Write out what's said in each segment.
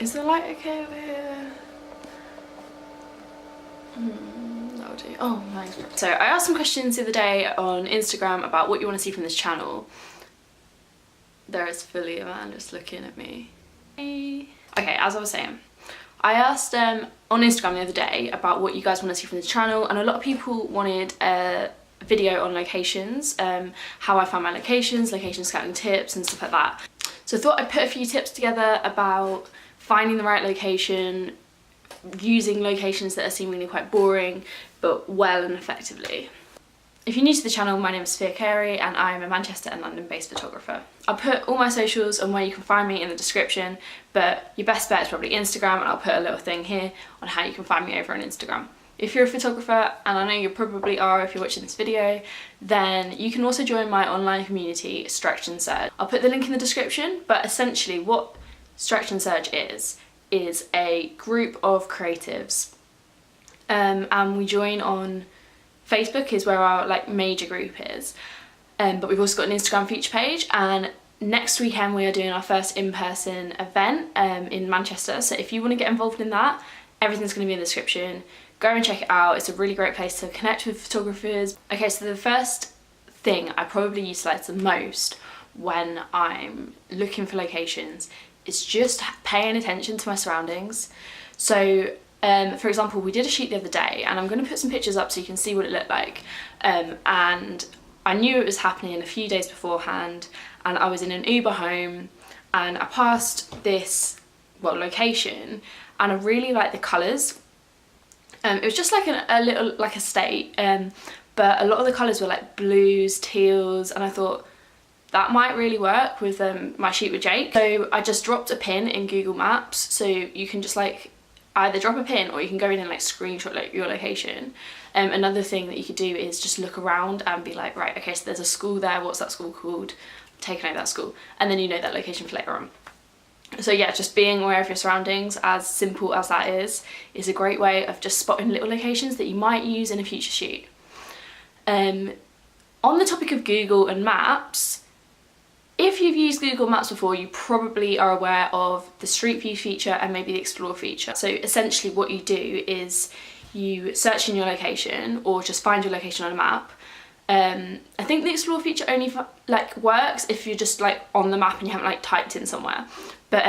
Is the light okay over here? That'll do. Oh, nice. So I asked some questions the other day on Instagram about what you want to see from this channel. There is fully a man just looking at me. Hey. Okay, as I was saying, I asked on Instagram the other day about what you guys want to see from the channel, and a lot of people wanted a video on locations, how I find my locations, location scouting tips and stuff like that. So I thought I'd put a few tips together about finding the right location, using locations that are seemingly quite boring but well and effectively. If you're new to the channel, my name is Sophia Carey and I'm a Manchester and London based photographer. I'll put all my socials and where you can find me in the description, but your best bet is probably Instagram, and I'll put a little thing here on how you can find me over on Instagram. If you're a photographer, and I know you probably are if you're watching this video, then you can also join my online community, Stretch and Surge. I'll put the link in the description, but essentially what Stretch and Surge is a group of creatives, and we join on Facebook is where our like major group is, but we've also got an Instagram feature page, and next weekend we are doing our first in-person event in Manchester. So if you want to get involved in that, everything's going to be in the description. Go and check it out. It's a really great place to connect with photographers. Okay, so the first thing I probably utilise the most when I'm looking for locations is just paying attention to my surroundings. So for example, we did a shoot the other day, and I'm going to put some pictures up so you can see what it looked like, and I knew it was happening a few days beforehand, and I was in an Uber home and I passed this location, and I really liked the colours. It was just like a little like estate, but a lot of the colours were like blues, teals, and I thought that might really work with my shoot with Jake. So I just dropped a pin in Google Maps, so you can just like either drop a pin or you can go in and like screenshot like your location. Another thing that you could do is just look around and be like, right, okay, so there's a school there, what's that school called? Take a note of that school, and then you know that location for later on. So yeah, just being aware of your surroundings, as simple as that is a great way of just spotting little locations that you might use in a future shoot. On the topic of Google and Maps, if you've used Google Maps before, you probably are aware of the Street View feature and maybe the Explore feature. So essentially what you do is you search in your location or just find your location on a map. I think the Explore feature only like works if you're just like on the map and you haven't like typed in somewhere. But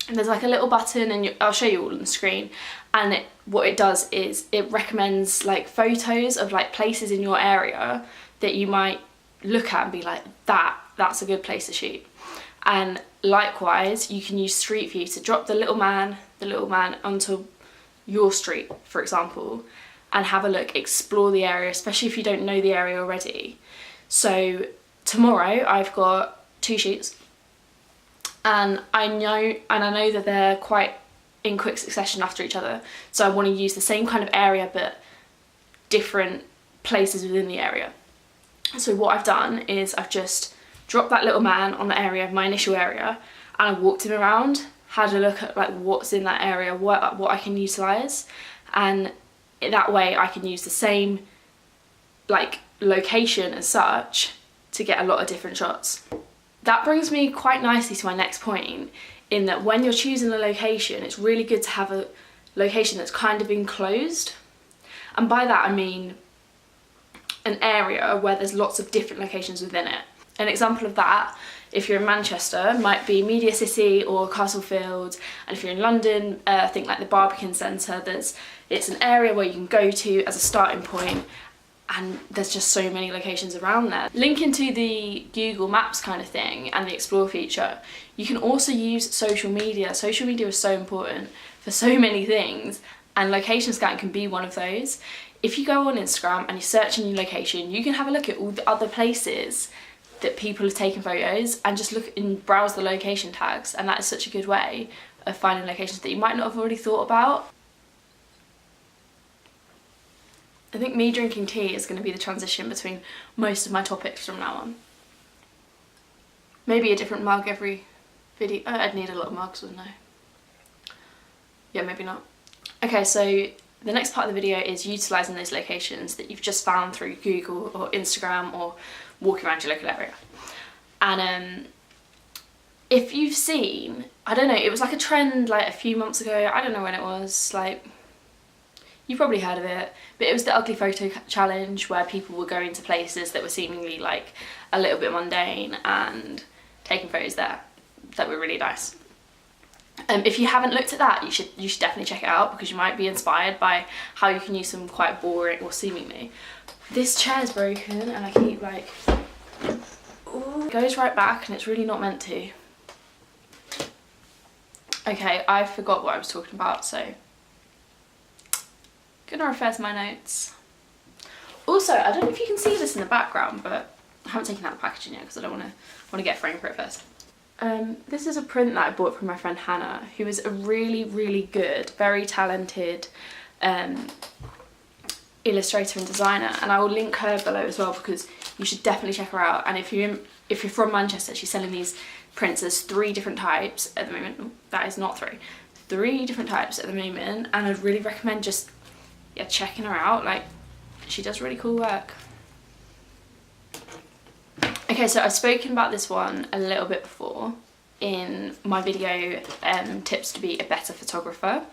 there's like a little button, and I'll show you all on the screen, and what it does is it recommends like photos of like places in your area that you might look at and be like, that's a good place to shoot. And likewise, you can use Street View to drop the little man onto your street, for example, and have a look, explore the area, especially if you don't know the area already. So tomorrow I've got 2 shoots, and I know that they're quite in quick succession after each other, so I want to use the same kind of area but different places within the area. So what I've done is I've just dropped that little man on the area, my initial area, and I walked him around, had a look at like what's in that area, what I can utilise, and that way I can use the same like location as such to get a lot of different shots. That brings me quite nicely to my next point, in that when you're choosing a location, it's really good to have a location that's kind of enclosed. And by that I mean an area where there's lots of different locations within it. An example of that, if you're in Manchester, might be Media City or Castlefield, and if you're in London, I think like the Barbican Centre, it's an area where you can go to as a starting point, and there's just so many locations around there. Linking to the Google Maps kind of thing and the Explore feature, you can also use social media. Social media is so important for so many things, and location scouting can be one of those. If you go on Instagram and you search in your location, you can have a look at all the other places that people have taken photos and just look and browse the location tags, and that is such a good way of finding locations that you might not have already thought about. I think me drinking tea is going to be the transition between most of my topics from now on. Maybe a different mug every video. Oh, I'd need a lot of mugs, wouldn't I? Yeah, maybe not. Okay, so the next part of the video is utilising those locations that you've just found through Google or Instagram or walking around your local area. And if you've seen, I don't know, it was like a trend like a few months ago, I don't know when it was, like, you've probably heard of it, but it was the ugly photo challenge where people were going to places that were seemingly like a little bit mundane and taking photos there that were really nice. If you haven't looked at that, you should definitely check it out, because you might be inspired by how you can use some quite boring, or seemingly. This chair's broken and I keep like, ooh, it goes right back and it's really not meant to. Okay, I forgot what I was talking about, so I'm gonna refer to my notes. Also, I don't know if you can see this in the background, but I haven't taken out the packaging yet because I don't want to get framed for it first. This is a print that I bought from my friend Hannah, who is a really, really good, very talented illustrator and designer, and I will link her below as well, because you should definitely check her out. And if you're from Manchester, she's selling these prints. There's 3 different types at the moment. Oh, that is not 3 different types at the moment, and I'd really recommend just checking her out. Like, she does really cool work. Okay, so I've spoken about this one a little bit before in my video, tips to be a better photographer,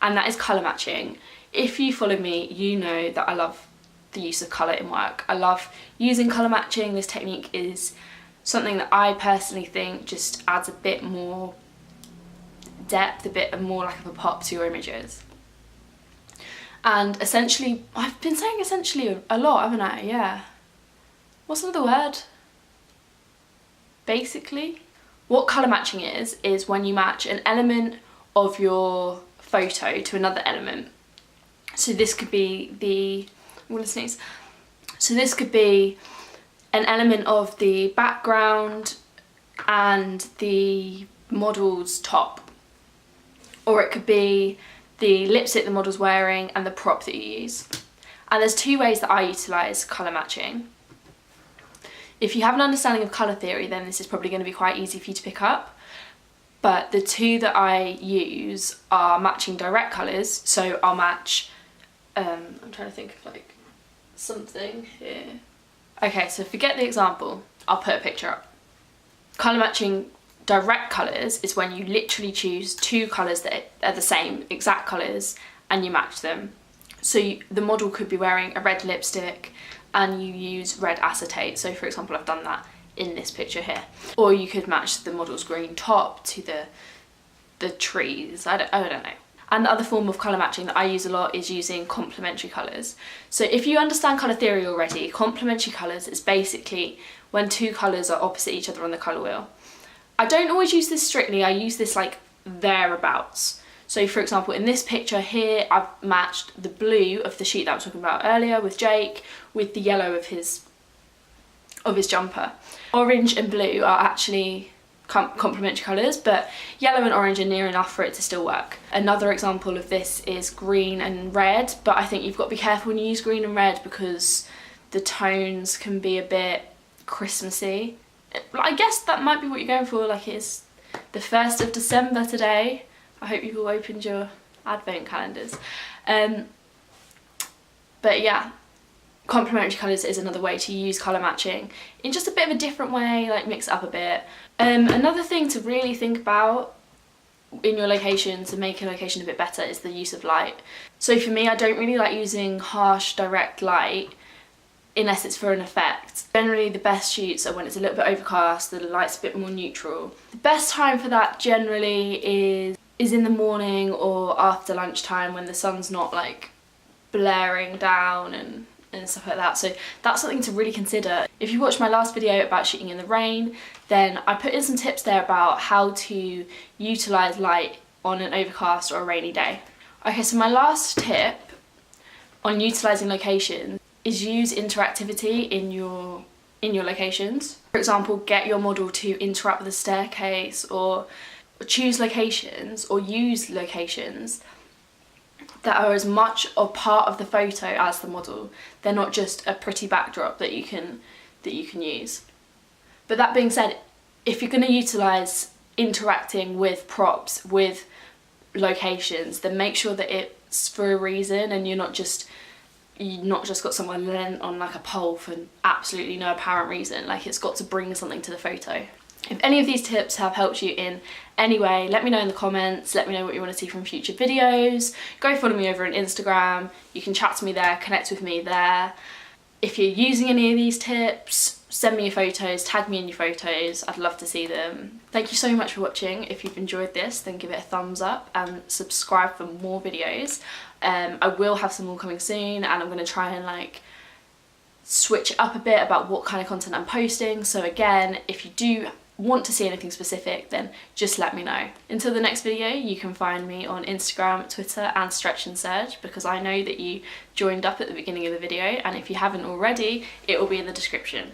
and that is colour matching. If you follow me, you know that I love the use of colour in work. I love using colour matching. This technique is something that I personally think just adds a bit more depth, a bit more like of a pop to your images. And essentially, I've been saying essentially a lot, haven't I? Yeah. What's another word? Basically. What colour matching is when you match an element of your photo to another element. So this could be I'm gonna sneeze. So this could be an element of the background and the model's top. Or it could be the lipstick the model's wearing and the prop that you use. And there's 2 ways that I utilise colour matching. If you have an understanding of colour theory, then this is probably going to be quite easy for you to pick up. But the 2 that I use are matching direct colours. So I'll match, I'm trying to think of like something here. Okay, so forget the example, I'll put a picture up. Colour matching direct colours is when you literally choose 2 colours that are the same exact colours and you match them. So the model could be wearing a red lipstick and you use red acetate. So for example, I've done that in this picture here. Or you could match the model's green top to the trees, I don't know. And the other form of colour matching that I use a lot is using complementary colours. So if you understand colour theory already, complementary colours is basically when 2 colours are opposite each other on the colour wheel. I don't always use this strictly, I use this like thereabouts. So for example, in this picture here, I've matched the blue of the sheet that I was talking about earlier with Jake with the yellow of his jumper. Orange and blue are actually complementary colours, but yellow and orange are near enough for it to still work. Another example of this is green and red, but I think you've got to be careful when you use green and red because the tones can be a bit Christmassy. I guess that might be what you're going for, like it's the 1st of December today. I hope you've all opened your advent calendars. But yeah, complementary colours is another way to use colour matching in just a bit of a different way, like mix it up a bit. Another thing to really think about in your location to make a location a bit better is the use of light. So for me, I don't really like using harsh direct light unless it's for an effect. Generally the best shoots are when it's a little bit overcast, the light's a bit more neutral. The best time for that generally is in the morning or after lunchtime when the sun's not like blaring down and stuff like that. So that's something to really consider. If you watched my last video about shooting in the rain, then I put in some tips there about how to utilise light on an overcast or a rainy day. Okay, so my last tip on utilising locations is use interactivity in your locations. For example, get your model to interact with the staircase, or choose locations or use locations that are as much a part of the photo as the model. They're not just a pretty backdrop that you can use. But that being said, if you're going to utilise interacting with props, with locations, then make sure that it's for a reason and you're not just got someone leant on like a pole for absolutely no apparent reason. Like, it's got to bring something to the photo. If any of these tips have helped you in any way, let me know in the comments, let me know what you want to see from future videos. Go follow me over on Instagram, you can chat to me there, connect with me there. If you're using any of these tips, send me your photos, tag me in your photos, I'd love to see them. Thank you so much for watching. If you've enjoyed this, then give it a thumbs up and subscribe for more videos. I will have some more coming soon, and I'm going to try and like switch up a bit about what kind of content I'm posting. So again, if you do want to see anything specific, then just let me know. Until the next video, you can find me on Instagram, Twitter and Stretch and Surge, because I know that you joined up at the beginning of the video, and if you haven't already, it will be in the description.